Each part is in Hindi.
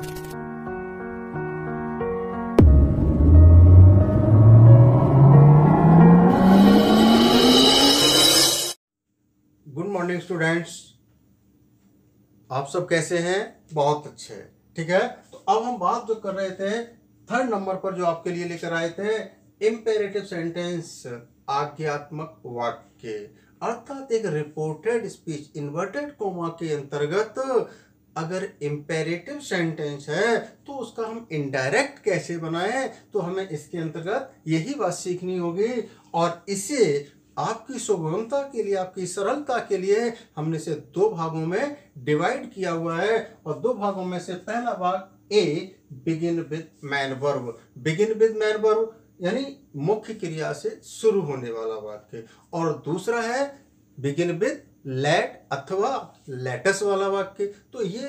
गुड मॉर्निंग स्टूडेंट्स, आप सब कैसे हैं? बहुत अच्छे। ठीक है, तो अब हम बात जो कर रहे थे थर्ड नंबर पर जो आपके लिए लेकर आए थे, इंपेरेटिव सेंटेंस, आज्ञात्मक वाक्य, अर्थात एक रिपोर्टेड स्पीच इन्वर्टेड कोमा के अंतर्गत अगर इंपेरेटिव सेंटेंस है तो उसका हम इनडायरेक्ट कैसे बनाएं, तो हमें इसके अंतर्गत यही बात सीखनी होगी। और इसे आपकी सुगमता के लिए, आपकी सरलता के लिए हमने इसे दो भागों में डिवाइड किया हुआ है। और दो भागों में से पहला भाग A, begin with main verb. Begin with main verb यानी मुख्य क्रिया से शुरू होने वाला वाक्य, और दूसरा है बिगिन विद लेट अथवा लेटस वाला वाक्य। तो ये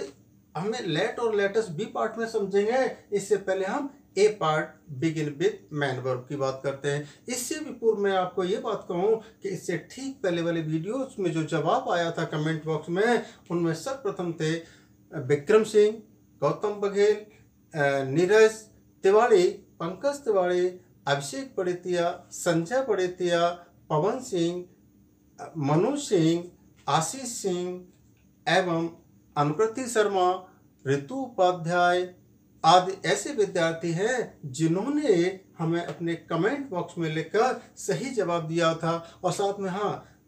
हमें लेट और लेटस बी पार्ट में समझेंगे। इससे पहले हम A part begin with main verb की बात करते हैं। इससे भी पूर्व मैं आपको ये बात कहूँ कि इससे ठीक पहले वाले वीडियोस में जो जवाब आया था कमेंट बॉक्स में, उनमें सर्वप्रथम थे विक्रम सिंह, गौतम बघेल, नीरज तिवारी, पंकज तिवारी, अभिषेक पड़ेतिया, संजय पड़ेतिया, पवन सिंह, मनोज सिंह, आशीष सिंह एवं अनुकृति शर्मा, ऋतु उपाध्याय आदि ऐसे विद्यार्थी हैं जिन्होंने हमें अपने कमेंट बॉक्स में लिखकर सही जवाब दिया था। और साथ में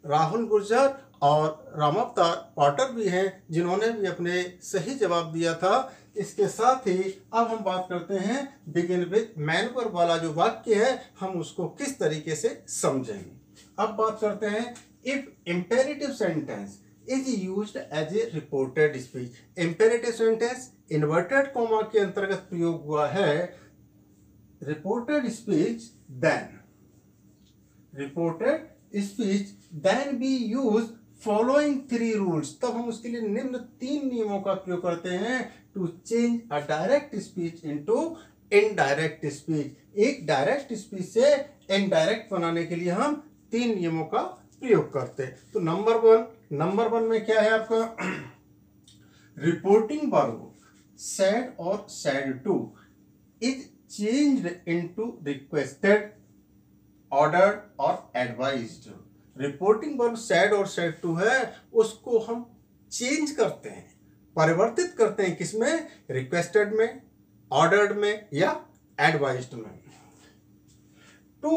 राहुल गुर्जर और रामावतार पाटर भी हैं जिन्होंने भी अपने सही जवाब दिया था। इसके साथ ही अब हम बात करते हैं बिगिन विद मैन वर्ब वाला जो वाक्य है, हम उसको किस तरीके से समझेंगे। अब बात करते हैं if imperative sentence is used as a reported speech. Imperative sentence inverted comma के अंतर्गत प्रयोग हुआ है। Reported speech then be use following three rules. तब हम उसके लिए निम्न तीन नियमों का प्रयोग करते हैं to change a direct speech into indirect speech. एक डायरेक्ट स्पीच से इनडायरेक्ट बनाने के लिए हम तीन नियमों का प्रयोग करते हैं। तो नंबर वन में क्या है आपका? रिपोर्टिंग वर्ब said और said to is changed into requested, ordered और advised। रिपोर्टिंग वर्ब said और said to है, उसको हम चेंज करते हैं, परिवर्तित करते हैं किसमें? रिक्वेस्टेड में, ऑर्डर्ड में या एडवाइज्ड में। To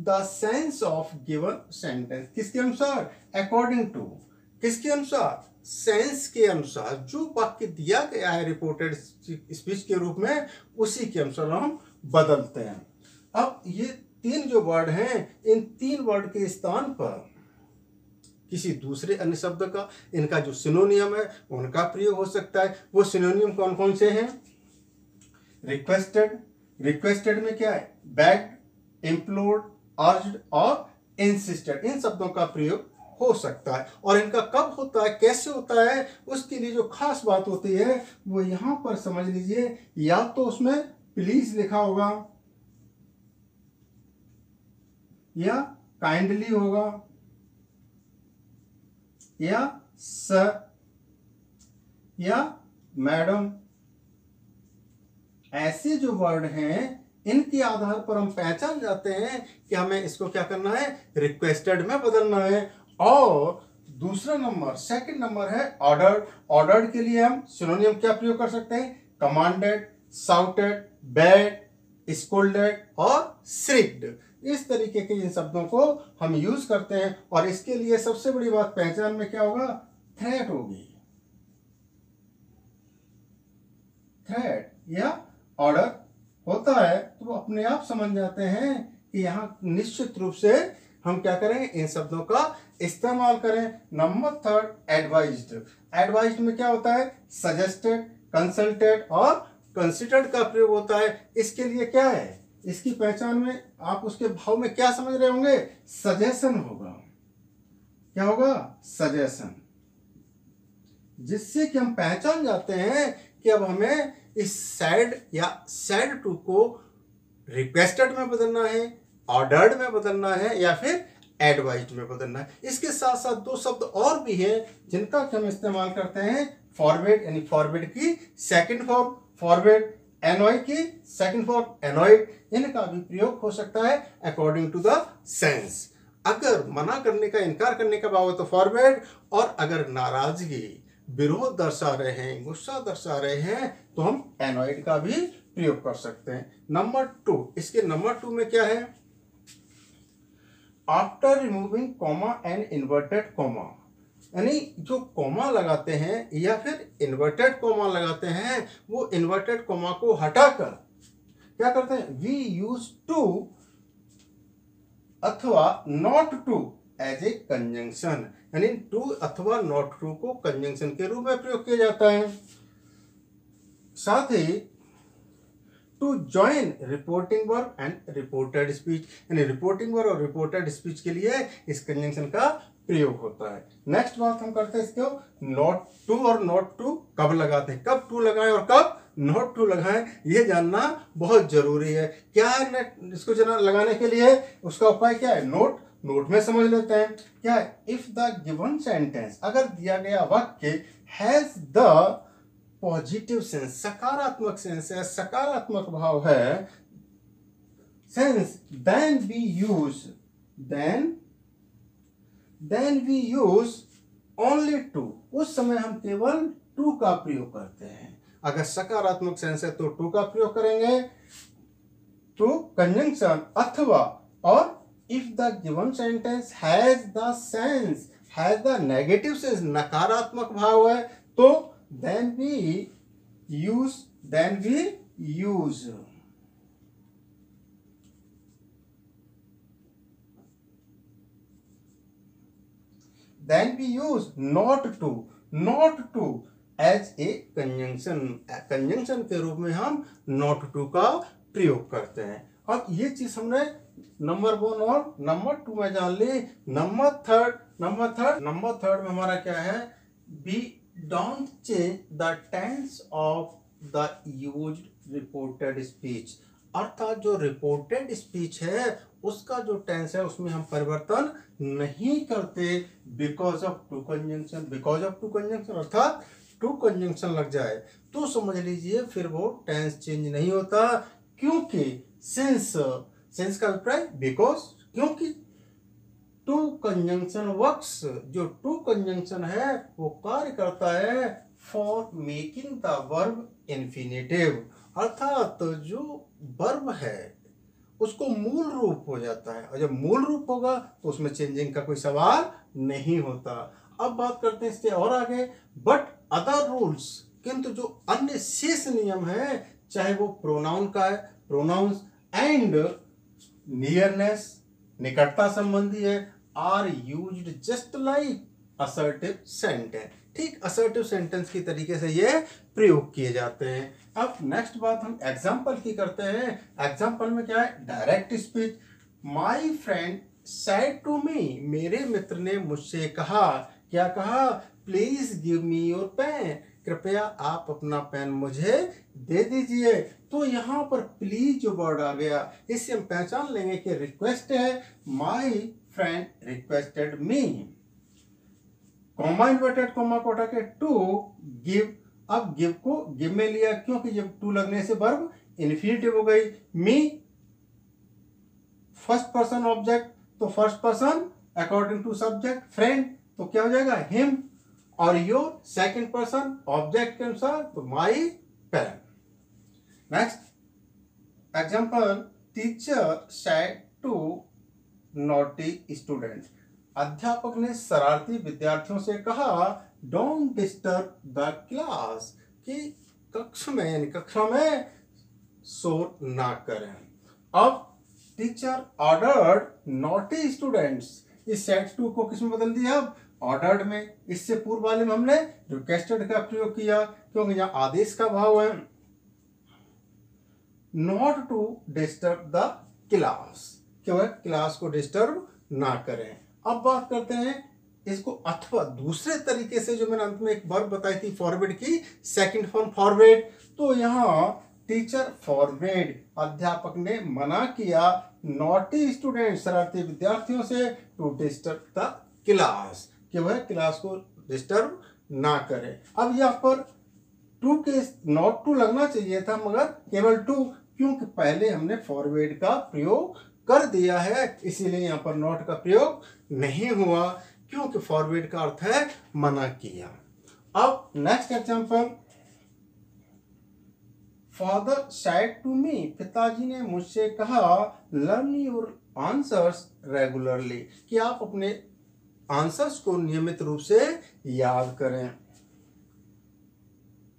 the sense of given sentence, किसके अनुसार? अकॉर्डिंग टू, किसके अनुसार? सेंस के अनुसार। जो वाक्य दिया गया है रिपोर्टेड स्पीच के रूप में, उसी के अनुसार हम बदलते हैं। अब ये तीन जो वर्ड हैं, इन तीन वर्ड के स्थान पर किसी दूसरे अन्य शब्द का, इनका जो सिनोनियम है उनका प्रयोग हो सकता है। वो सिनोनियम कौन कौन से हैं? रिक्वेस्टेड में क्या है? बेग्ड, इम्प्लोर्ड, अर्ज्ड और इंसिस्टेड, इन शब्दों का प्रयोग हो सकता है। और इनका कब होता है, कैसे होता है, उसके लिए जो खास बात होती है वो यहां पर समझ लीजिए। या तो उसमें प्लीज लिखा होगा, या काइंडली होगा, या सर, या मैडम। ऐसे जो वर्ड हैं इनके आधार पर हम पहचान जाते हैं कि हमें इसको क्या करना है? रिक्वेस्टेड में बदलना है। और दूसरा नंबर, सेकंड नंबर है ऑर्डर्ड। ऑर्डर्ड के लिए हम सिनोनियम क्या प्रयोग कर सकते हैं? कमांडेड, शाउटेड, बेड, स्कोल्डेड और श्रिक्ड। इस तरीके के इन शब्दों को हम यूज करते हैं। और इसके लिए सबसे बड़ी बात पहचान में क्या होगा? थ्रेट होगी। थ्रेट या ऑर्डर होता है तो अपने आप समझ जाते हैं कि यहाँ निश्चित रूप से हम क्या करें? इन शब्दों का इस्तेमाल करें। Number third, advised. एडवाइज्ड में क्या होता है? सजेस्टेड, कंसल्टेड और कंसिडर्ड का प्रयोग होता है। इसके लिए क्या है? इसकी पहचान में आप उसके भाव में क्या समझ रहे होंगे? सजेशन होगा। क्या होगा? सजेशन, जिससे कि हम पहचान जाते हैं कि अब हमें इस सैड या सैड टू को रिक्वेस्टेड में बदलना है, ऑर्डर्ड में बदलना है या फिर एडवाइज्ड में बदलना है। इसके साथ साथ दो शब्द और भी हैं जिनका हम इस्तेमाल करते हैं। फॉरवर्ड यानी फॉरवर्ड की सेकंड फॉर्म, फॉरवर्ड, एनॉय की सेकंड फॉर्म एनॉयड, इनका भी प्रयोग हो सकता है अकॉर्डिंग टू द सेंस। अगर मना करने का, इनकार करने का भाव है तो फॉरवर्ड, और अगर नाराजगी, विरोध दर्शा रहे हैं, गुस्सा दर्शा रहे हैं तो हम एनॉयड का भी प्रयोग कर सकते हैं। नंबर 2, इसके नंबर 2 में क्या है? After removing comma and inverted comma, यानी जो कॉमा लगाते हैं या फिर इन्वर्टेड कॉमा लगाते हैं, वो इन्वर्टेड कॉमा को हटाकर क्या करते हैं? वी यूज टू अथवा not to as a conjunction, यानी टू अथवा नॉट टू को कंजंक्शन के रूप में प्रयोग किया जाता है। साथ ही to join reporting verb and reported speech, यानी रिपोर्टिंग वर्ब और रिपोर्टेड स्पीच के लिए इस कंजंक्शन का प्रयोग होता है। नेक्स्ट बात हम करते हैं इसको, नॉट टू और नॉट टू कब लगाते हैं, कब टू लगाएं और कब नॉट टू लगाएं, ये जानना बहुत जरूरी है। क्या है इसको लगाने के लिए? उसका उपाय क्या है? नोट में समझ लेते हैं। क्या है? इफ द गिवन सेंटेंस, अगर दिया गया वाक्य हैज द पॉजिटिव सेंस, सकारात्मक सेंस है, सकारात्मक भाव है, sense, then we use only to, उस समय हम केवल टू का प्रयोग करते हैं। अगर सकारात्मक सेंस है तो टू का प्रयोग करेंगे, टू कंजंक्शन, अथवा, और if the given sentence has the sense, has the negative sense, नकारात्मक भाव है, तो then we use not to as a conjunction के रूप में हम not to का प्रयोग करते हैं। अब ये चीज हमने नंबर 1 और नंबर 2 में जान ली। नंबर थर्ड में हमारा क्या है? B don't change the tense of the used reported speech, अर्थात जो रिपोर्टेड स्पीच है उसका जो टेंस है उसमें हम परिवर्तन नहीं करते बिकॉज ऑफ टू कंजंक्शन, अर्थात टू कंजंक्शन लग जाए तो समझ लीजिए फिर वो टेंस चेंज नहीं होता, क्योंकि सेंस का अभिप्राय बिकॉज, क्योंकि टू कंजंक्शन वर्क्स, जो टू कंजंक्शन है वो कार्य करता है for making the verb infinitive, अर्थात जो वर्ब है उसको मूल रूप हो जाता है, और जब मूल रूप होगा तो उसमें चेंजिंग का कोई सवाल नहीं होता। अब बात करते हैं इसके और आगे, बट अदर रूल्स, किंतु जो अन्य शेष नियम है, चाहे वो प्रोनाउन का है, प्रोनाउंस एंड नियरनेस, निकटता संबंधी है, are used just like assertive sentence, ठीक असर्टिव सेंटेंस की तरीके से ये प्रयोग किए जाते हैं। अब नेक्स्ट बात हम एग्जाम्पल की करते हैं। एग्जाम्पल में क्या है? Direct speech. My friend said to me, मेरे मित्र ने मुझसे कहा, क्या कहा? Please give me your pen, कृपया आप अपना पेन मुझे दे दीजिए। तो यहाँ पर प्लीज जो वर्ड आ गया, इससे हम पहचान लेंगे कि रिक्वेस्ट है, my friend requested me, comma inverted comma को हटा के टू गिव, अब गिव को गिव में लिया क्योंकि जब टू लगने से वर्ब इन्फिनिटिव हो गई। मी फर्स्ट पर्सन ऑब्जेक्ट, तो first person according to subject, friend तो क्या हो जाएगा? हिम, और योर सेकंड पर्सन ऑब्जेक्ट के अनुसार तो my parent. Next example, teacher said to naughty student, अध्यापक ने शरारती विद्यार्थियों से कहा डोंट डिस्टर्ब द क्लास, कि कक्षा में शोर ना करें। अब टीचर ऑर्डर्ड नॉटी स्टूडेंट्स, इस सेड टू को किस में बदल दिया? अब ऑर्डर्ड में। इससे पूर्व वाले में हमने रिक्वेस्टेड का प्रयोग किया क्योंकि यहाँ आदेश का भाव है। Not to disturb the class, क्यों है? क्लास को डिस्टर्ब ना करें। अब बात करते हैं इसको अथवा दूसरे तरीके से, जो मैंने अंत में एक वर्ब बताई थी फॉरवर्ड की, सेकंड फॉर्म फॉरवर्ड। तो यहाँ टीचर फॉरवर्ड, अध्यापक ने मना किया नॉटी स्टूडेंट, शरारती विद्यार्थियों से, टू डिस्टर्ब द क्लास, कि वह क्लास को डिस्टर्ब ना करें। अब यहाँ पर टू के नॉट टू लगना चाहिए था मगर केवल टू, क्योंकि पहले हमने फॉरवर्ड का प्रयोग कर दिया है, इसीलिए यहाँ पर नॉट का प्रयोग नहीं हुआ, क्योंकि फॉरवर्ड का अर्थ है मना किया। अब next example, father said to me, पिताजी ने मुझसे कहा, लर्न योर आंसर्स रेगुलरली, कि आप अपने आंसर्स को नियमित रूप से याद करें।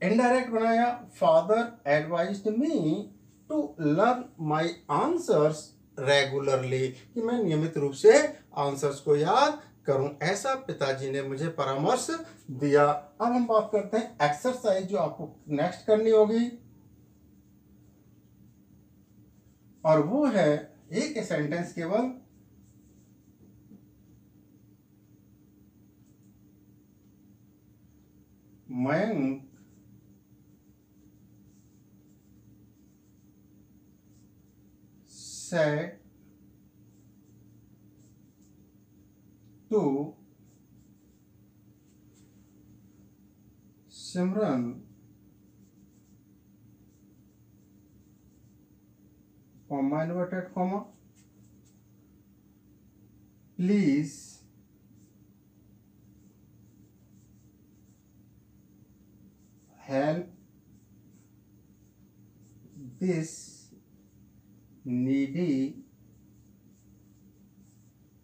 इनडायरेक्ट बनाया, father advised me to learn my answers regularly, कि मैं नियमित रूप से आंसर्स को याद करूं, ऐसा पिताजी ने मुझे परामर्श दिया। अब हम बात करते हैं एक्सरसाइज जो आपको नेक्स्ट करनी होगी, और वो है एक सेंटेंस केवल, Mayank said to Simran, comma inverted comma, please help this needy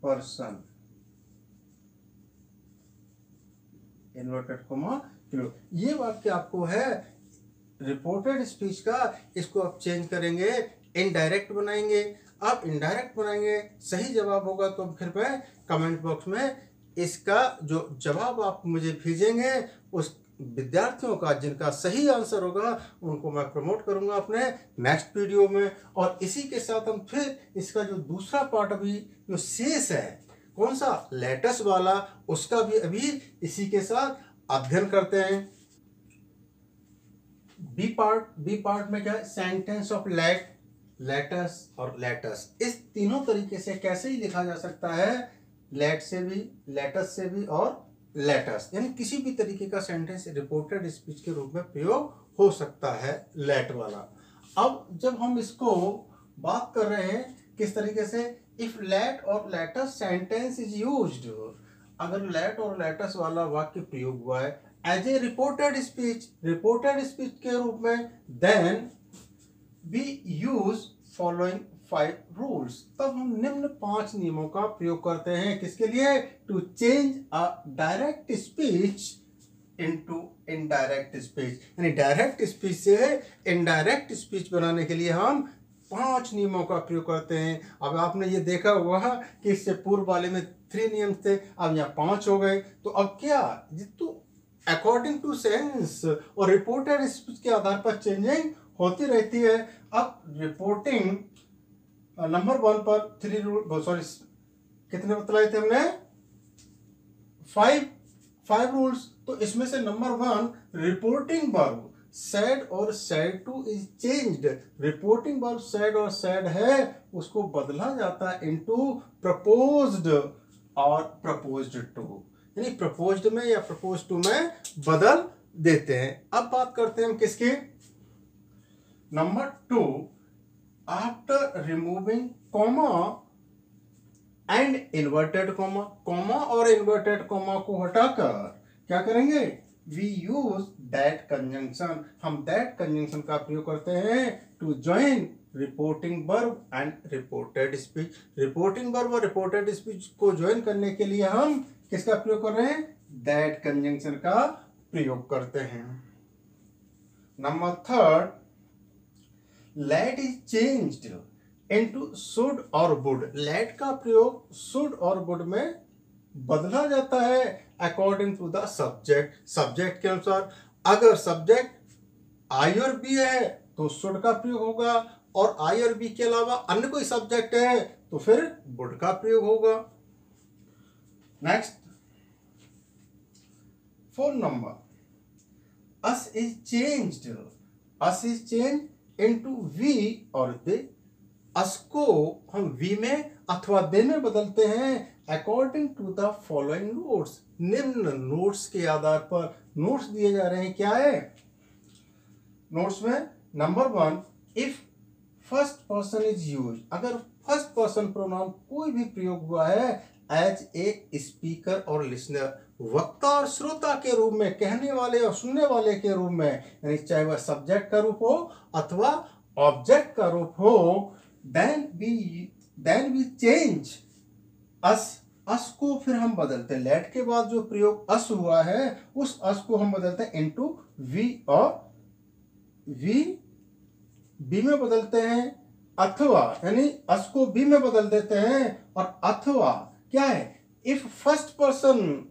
person, inverted comma close. ये वाक्य आपको है रिपोर्टेड स्पीच का, इसको आप चेंज करेंगे, इनडायरेक्ट बनाएंगे। आप इनडायरेक्ट बनाएंगे, सही जवाब होगा तो फिर मैं कमेंट बॉक्स में इसका जो जवाब आप मुझे भेजेंगे उस विद्यार्थियों का जिनका सही आंसर होगा उनको मैं प्रमोट करूंगा अपने नेक्स्ट वीडियो में। और इसी के साथ हम फिर इसका जो दूसरा पार्ट अभी जो शेष है, कौन सा, लेटेस्ट वाला, उसका भी अभी इसी के साथ अध्ययन करते हैं। बी पार्ट में क्या है, सेंटेंस ऑफ लेट, लेटस और लेटस, इस तीनों तरीके से कैसे ही लिखा जा सकता है, लेट से भी, लेटस से भी और लेटस, यानी किसी भी तरीके का सेंटेंस रिपोर्टेड स्पीच के रूप में प्रयोग हो सकता है लेट वाला। अब जब हम इसको बात कर रहे हैं किस तरीके से, इफ लेट और लेटस सेंटेंस इज यूज्ड, अगर लेट और लेटस वाला वाक्य प्रयोग हुआ है एज ए रिपोर्टेड स्पीच के रूप में, then we use following 5 rules, तब हम निम्न 5 नियमों का प्रयोग करते हैं, किसके लिए, to change a direct speech into indirect speech, यानी डायरेक्ट स्पीच से इनडायरेक्ट स्पीच बनाने के लिए हम 5 नियमों का प्रयोग करते हैं। अब आपने ये देखा हुआ कि इससे पूर्व वाले में 3 नियम थे, अब यहाँ 5 हो गए, तो अब क्या, जितु अकॉर्डिंग टू सेंस और रिपोर्टेड स्पीच के आधार पर चेंजिंग होती रहती है। अब रिपोर्टिंग नंबर 1 पर 3 रूल, सॉरी कितने बतलाए थे हमने, 5 रूल्स, तो इसमें से नंबर 1, रिपोर्टिंग वर्ब सैड और sad two is changed, reporting verb sad और सैड है उसको बदला जाता है इनटू प्रपोज्ड और प्रपोज्ड टू, यानी प्रपोज्ड में या प्रपोज टू में बदल देते हैं। अब बात करते हैं हम किसकी, number 2, after removing comma and inverted comma, comma और इन्वर्टेड कॉमा को हटाकर क्या करेंगे, वी यूज दैट कंजंक्शन, हम दैट कंजंक्शन का प्रयोग करते हैं to join reporting verb and reported speech, reporting verb और रिपोर्टेड स्पीच को ज्वाइन करने के लिए हम किसका प्रयोग कर रहे हैं, दैट कंजंक्शन का प्रयोग करते हैं। Number 3, let is changed into should और वुड, लेट का प्रयोग शुड और वुड में बदला जाता है according to the subject, subject के अनुसार। अगर सब्जेक्ट आई और बी है तो शुड का प्रयोग होगा, और आई और बी के अलावा अन्य कोई सब्जेक्ट है तो फिर वुड का प्रयोग होगा। Next 4 number, us is changed, us is change into we और दे, अस को हम वी में अथवा दे में बदलते हैं according to the following notes, निम्न नोट्स के आधार पर। नोट्स दिए जा रहे हैं क्या है, नोट्स में। Number 1, if first person is use, अगर फर्स्ट पर्सन प्रोनाउन कोई भी प्रयोग हुआ है एज ए स्पीकर और लिसनर, वक्ता और श्रोता के रूप में, कहने वाले और सुनने वाले के रूप में, यानी चाहे वह सब्जेक्ट का रूप हो अथवा ऑब्जेक्ट का रूप हो, देन वी चेंज अस को फिर हम बदलते हैं। लेट के बाद जो प्रयोग अस हुआ है उस अस को हम बदलते हैं इनटू वी, और वी बी में बदलते हैं, अथवा यानी अस को बी में बदल देते हैं, और अथवा क्या है, if first person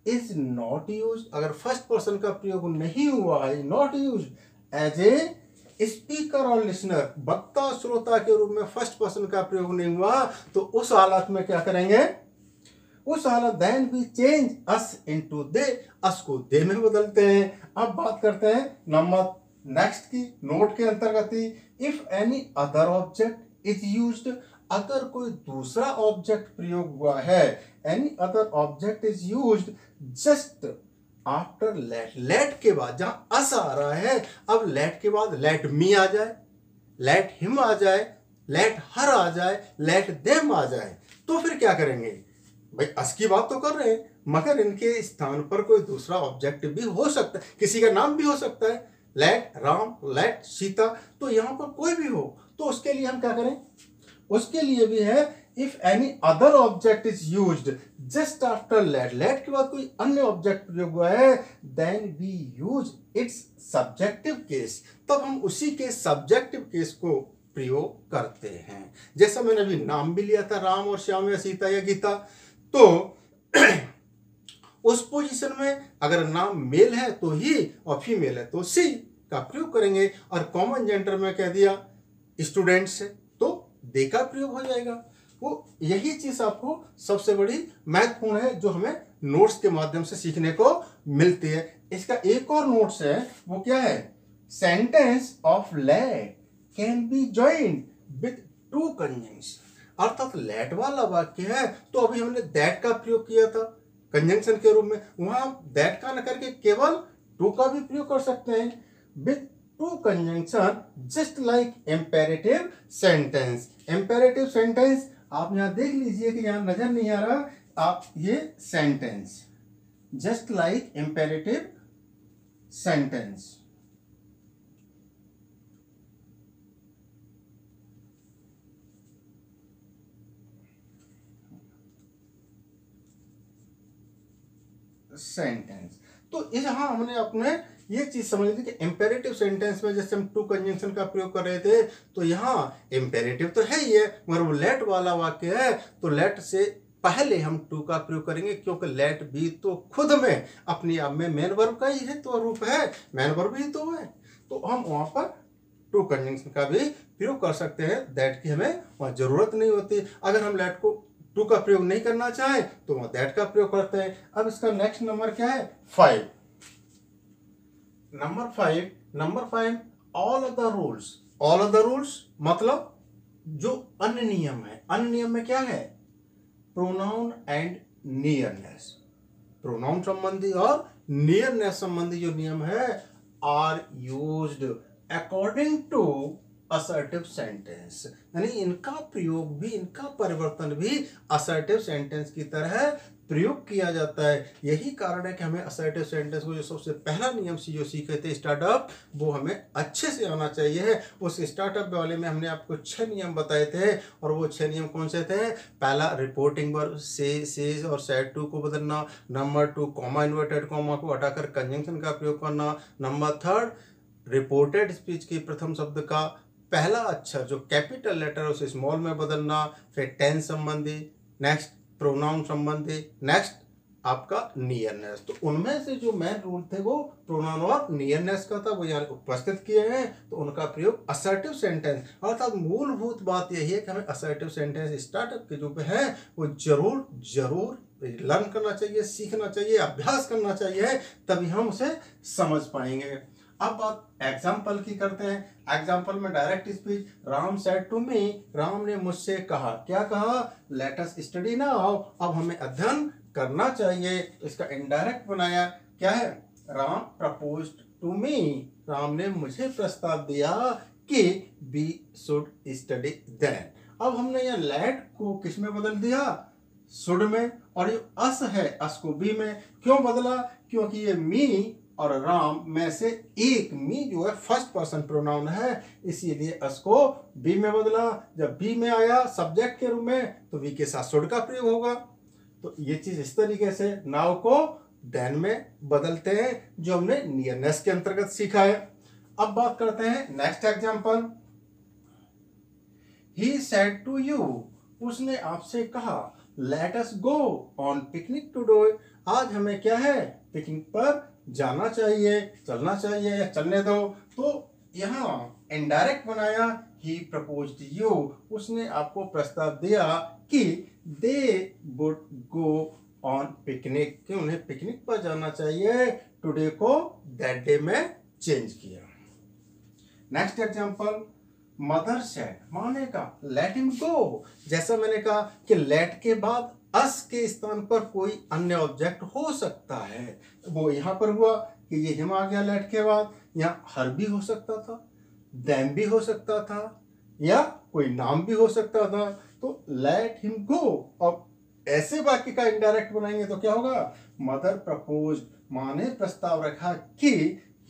is not use, अगर फर्स्ट पर्सन का प्रयोग नहीं हुआ है, not use as a speaker और लिसनर, वक्ता श्रोता के रूप में फर्स्ट पर्सन का प्रयोग नहीं हुआ, तो उस हालत में क्या करेंगे, उस हालत then we change us into they, us को दे में बदलते हैं। अब बात करते हैं नंबर नेक्स्ट की, नोट के अंतर्गत ही, if any other object is used, अगर कोई दूसरा ऑब्जेक्ट प्रयोग हुआ है, any other object is used just after let, let के बाद जहां अस आ रहा है, अब लेट के बाद लेट मी आ जाए, लेट हिम आ जाए, लेट हर आ जाए, लेट देम आ जाए, तो फिर क्या करेंगे भाई, अस की बात तो कर रहे हैं मगर इनके स्थान पर कोई दूसरा ऑब्जेक्ट भी हो सकता है, किसी का नाम भी हो सकता है, लेट राम, लेट सीता, तो यहां पर कोई भी हो, तो उसके लिए हम क्या करें, उसके लिए भी है if any other object is used just after let, let के बाद कोई अन्य ऑब्जेक्ट प्रयोग हुआ है, then we use its subjective case, तब हम उसी के सब्जेक्टिव केस को प्रयोग करते हैं। जैसा मैंने अभी नाम भी लिया था, राम और श्याम या सीता या गीता, तो उस पोजीशन में अगर नाम मेल है तो ही और फीमेल है तो सी का प्रयोग करेंगे, और कॉमन जेंडर में कह दिया स्टूडेंट्स है तो दे का प्रयोग हो जाएगा। वो यही चीज आपको सबसे बड़ी महत्वपूर्ण है जो हमें नोट्स के माध्यम से सीखने को मिलती है। इसका एक और नोट्स है, वो क्या है, sentence of let can be joined with to conjunction, अर्थात लेट वाला वाक्य है तो अभी हमने दैट का प्रयोग किया था कंजंक्शन के रूप में, वहां दैट का न करके केवल टू का भी प्रयोग कर सकते हैं, with to conjunction just like imperative sentence. Imperative sentence आप यहां देख लीजिए कि यहां नजर नहीं आ रहा, आप ये sentence just like imperative sentence, sentence. तो यहाँ हमने अपने ये चीज समझ ली कि इंपेरेटिव सेंटेंस में जैसे हम टू कंजंक्शन का प्रयोग कर रहे थे, तो यहाँ इंपेरेटिव तो है ही है मगर वो लेट वाला वाक्य है, तो लेट से पहले हम टू का प्रयोग करेंगे, क्योंकि लेट भी तो खुद में अपने आप में मेन वर्ब का ही है, तो रूप है, मेन वर्ब ही तो है, तो हम वहां पर टू कंजंक्शन का भी प्रयोग कर सकते हैं, दैट की हमें वहां जरूरत नहीं होती। अगर हम लेट को टू का प्रयोग नहीं करना चाहें तो वहां दैट का प्रयोग करते हैं। अब इसका नेक्स्ट नंबर क्या है, 5। Number 5 all other rules. All other rules मतलब जो अन्य नियम है, अन्य नियम में क्या है, प्रोनाउन एंड नियरनेस, प्रोनाउन संबंधी और नियरनेस संबंधी जो नियम है are used according to assertive sentence, यानी इनका प्रयोग भी, इनका परिवर्तन भी असर्टिव सेंटेंस की तरह प्रयोग किया जाता है। यही कारण है कि हमें असर्टिव सेंटेंस को जो सबसे पहला नियम जो सीखे थे स्टार्टअप, वो हमें अच्छे से आना चाहिए। उस स्टार्टअप वाले में हमने आपको 6 नियम बताए थे, और वो 6 नियम कौन से थे, पहला रिपोर्टिंग वर्ब से और सेड टू को बदलना, नंबर 2 कॉमा इन्वर्टेड कॉमा को हटाकर कंजंक्शन का प्रयोग करना, नंबर 3 रिपोर्टेड स्पीच के प्रथम शब्द का पहला अक्षर जो कैपिटल लेटर है उसे स्मॉल में बदलना, फिर टेंस संबंधी, नेक्स्ट प्रोनाउन संबंधी, नेक्स्ट आपका नियरनेस। तो उनमें से जो मेन रूल थे वो प्रोनाउन और नियरनेस का था, वो यहाँ उपस्थित किए हैं। तो उनका प्रयोग असर्टिव सेंटेंस, अर्थात मूलभूत बात यही है कि हमें असर्टिव सेंटेंस स्टार्टअप के जो है वो जरूर लर्न करना चाहिए, सीखना चाहिए, अभ्यास करना चाहिए, तभी हम उसे समझ पाएंगे। अब बात एग्जाम्पल की करते हैं। एग्जाम्पल में direct speech, Ram said to me, Ram ने मुझसे कहा, क्या कहा, लेट अस स्टडी नाउ, अब हमें अध्ययन करना चाहिए। इसका इनडायरेक्ट बनाया क्या है, Ram proposed to me, Ram ने मुझे प्रस्ताव दिया कि वी शुड स्टडी देन। अब हमने यहाँ लेट को किस में बदल दिया, शुड में, और ये अस है, अस को बी में। क्यों बदला, क्योंकि ये मी और राम में से एक, मी जो है फर्स्ट पर्सन प्रोनाउन है, इसीलिए अस को बी में बदला। जब बी में आया सब्जेक्ट के रूप में तो वी के साथ शुड का प्रयोग होगा। तो ये चीज इस तरीके से नाउ को देन में बदलते हैं, जो हमने नियरनेस के अंतर्गत सीखा है। अब बात करते हैं next example. He said to you, उसने आपसे कहा, let us go on picnic today, आज हमें क्या है, पिकनिक पर जाना चाहिए, चलना चाहिए या चलने दो। तो यहाँ इनडायरेक्ट बनाया, ही प्रपोज्ड यू, उसने आपको प्रस्ताव दिया कि they would go on picnic, कि उन्हें पिकनिक पर जाना चाहिए। टुडे को दैट डे में चेंज किया। नेक्स्ट एग्जांपल, मदर सेड, माँ ने कहा, लेट हिम गो, जैसा मैंने कहा कि लेट के बाद अस के स्थान पर कोई अन्य ऑब्जेक्ट हो सकता है, वो यहाँ पर हुआ कि ये हिम आ गया लेट के बाद। यहाँ हर भी हो सकता था, देम भी हो सकता था, या कोई नाम भी हो सकता था। तो लेट हिम गो, अब ऐसे वाक्य का इनडायरेक्ट बनाएंगे तो क्या होगा, मदर प्रपोज्ड, माँ ने प्रस्ताव रखा कि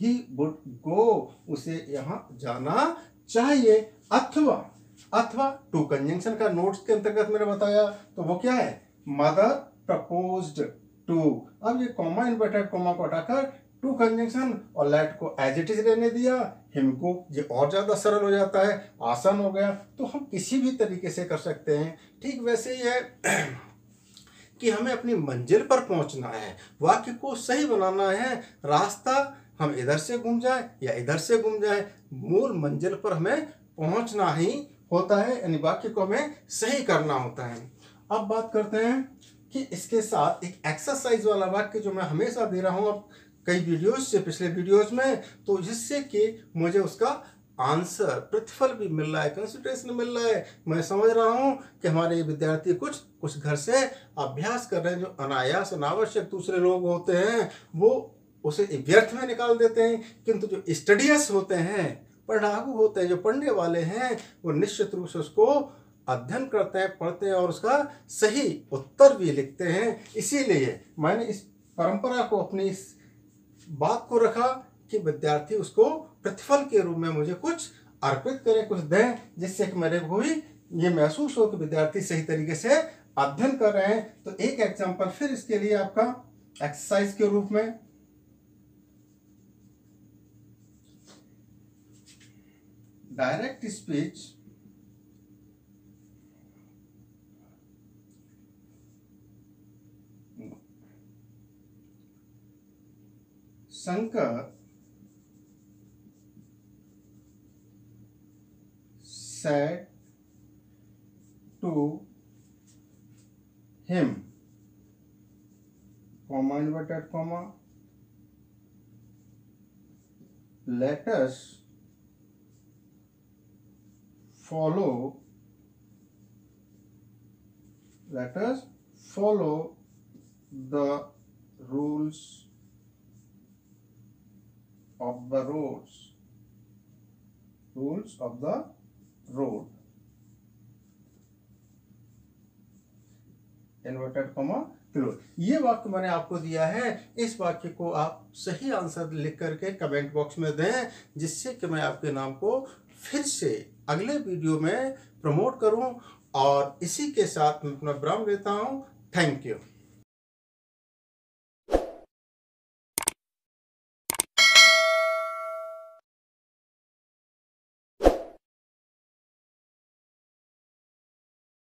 ही वुड गो, उसे यहाँ जाना चाहिए। अथवा टू कंजंक्शन का नोट्स के अंतर्गत मैंने बताया, तो वो क्या है, मदर प्रपोज्ड टू। अब ये कॉमा इन्वर्टेड कॉमा को हटाकर टू कंजंक्शन और लेट को एज इट इज रहने दिया, हिम को, ये और ज्यादा सरल हो जाता है, आसान हो गया। तो हम किसी भी तरीके से कर सकते हैं। ठीक वैसे ही है कि हमें अपनी मंजिल पर पहुंचना है, वाक्य को सही बनाना है, रास्ता हम इधर से घूम जाए या इधर से घूम जाए, मूल मंजिल पर हमें पहुंचना ही होता है, यानी वाक्य को हमें सही करना होता है। अब बात करते हैं कि इसके साथ एक एक्सरसाइज वाला वाक्य जो मैं हमेशा दे रहा हूं अब कई वीडियोस से, पिछले वीडियोस में, तो जिससे कि मुझे उसका आंसर, प्रतिफल भी मिल रहा है, कंसिडरेशन मिल रहा है। मैं समझ रहा हूं कि हमारे विद्यार्थी कुछ घर से अभ्यास कर रहे हैं, जो अनायास अनावश्यक दूसरे लोग होते हैं वो उसे व्यर्थ में निकाल देते हैं, किंतु जो स्टडियस होते हैं, पढ़ाकू होते हैं, जो पढ़ने वाले हैं, वो निश्चित रूप से उसको अध्ययन करते हैं, पढ़ते हैं और उसका सही उत्तर भी लिखते हैं। इसीलिए मैंने इस परंपरा को, अपनी इस बात को रखा कि विद्यार्थी उसको प्रतिफल के रूप में मुझे कुछ अर्पित करें, कुछ दें, जिससे कि मेरे को भी ये महसूस हो कि विद्यार्थी सही तरीके से अध्ययन कर रहे हैं। तो एक एग्जाम्पल फिर इसके लिए आपका एक्सरसाइज के रूप में, direct speech Shankar said to him, comma inverted comma, let us follow the rules of the road, inverted comma close. ये वाक्य मैंने आपको दिया है, इस वाक्य को आप सही आंसर लिख करके कमेंट बॉक्स में दें, जिससे कि मैं आपके नाम को फिर से अगले वीडियो में प्रमोट करूं। और इसी के साथ मैं अपना विराम लेता हूं। Thank you.